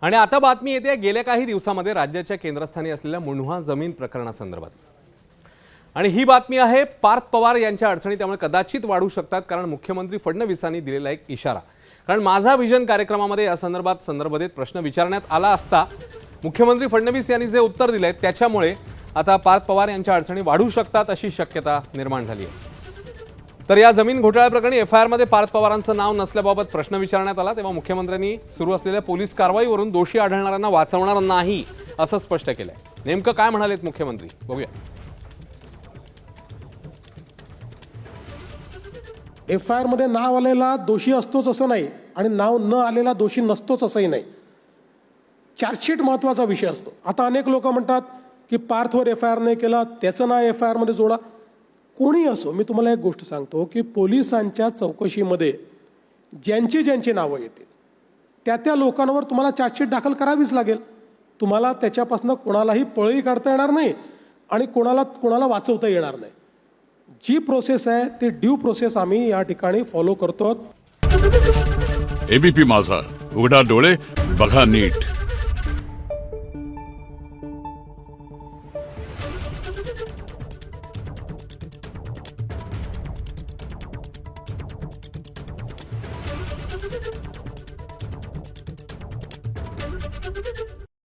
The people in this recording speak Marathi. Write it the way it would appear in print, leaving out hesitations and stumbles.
आणि आता बातमी येते गेल्या काही दिवसांमध्ये राज्याच्या केंद्रस्थानी असलेल्या मुंढवा जमीन प्रकरणासंदर्भात। आणि ही बातमी आहे पार्थ पवार यांच्या अडचणी त्यामुळे कदाचित वाढू शकतात, कारण मुख्यमंत्री फडणवीसांनी दिलेला एक इशारा। कारण माझा विजन कार्यक्रमामध्ये या संदर्भात प्रश्न विचारण्यात आला असता मुख्यमंत्री फडणवीस यांनी जे उत्तर दिले त्याच्यामुळे आता पार्थ पवार यांच्या अडचणी वाढू शकतात अशी शक्यता निर्माण झाली आहे। तर या जमीन घोटाळा प्रकरणी एफआयआर मध्ये पार्थ पवारांचं नाव नसल्याबाबत प्रश्न विचारण्यात आला, तेव्हा मुख्यमंत्र्यांनी सुरू असलेल्या पोलीस कारवाईवरून दोषी आढळणाऱ्यांना वाचवणार नाही असं स्पष्ट केलंय। नेमकं काय म्हणालेत मुख्यमंत्री बघूया। एफआयआर मध्ये नाव आलेला दोषी असतोच असं नाही आणि नाव न आलेला दोषी नसतोच असंही नाही। चार्जशीट महत्त्वाचा विषय असतो। आता अनेक लोक म्हणतात की पार्थवर एफआयआर नाही केला त्याचं नाव एफआयआर मध्ये जोडा। कोणी असो, मी तुम्हाला एक गोष्ट सांगतो की पोलिसांच्या चौकशीमध्ये ज्यांची नावं येतील त्या लोकांवर तुम्हाला चार्जशीट दाखल करावीच लागेल। तुम्हाला त्याच्यापासून कोणालाही पळही काढता येणार नाही आणि कोणाला वाचवता येणार नाही। जी प्रोसेस आहे ती ड्यू प्रोसेस आम्ही या ठिकाणी फॉलो करतो। एबीपी माझा, उघडा डोळे बघा नीट।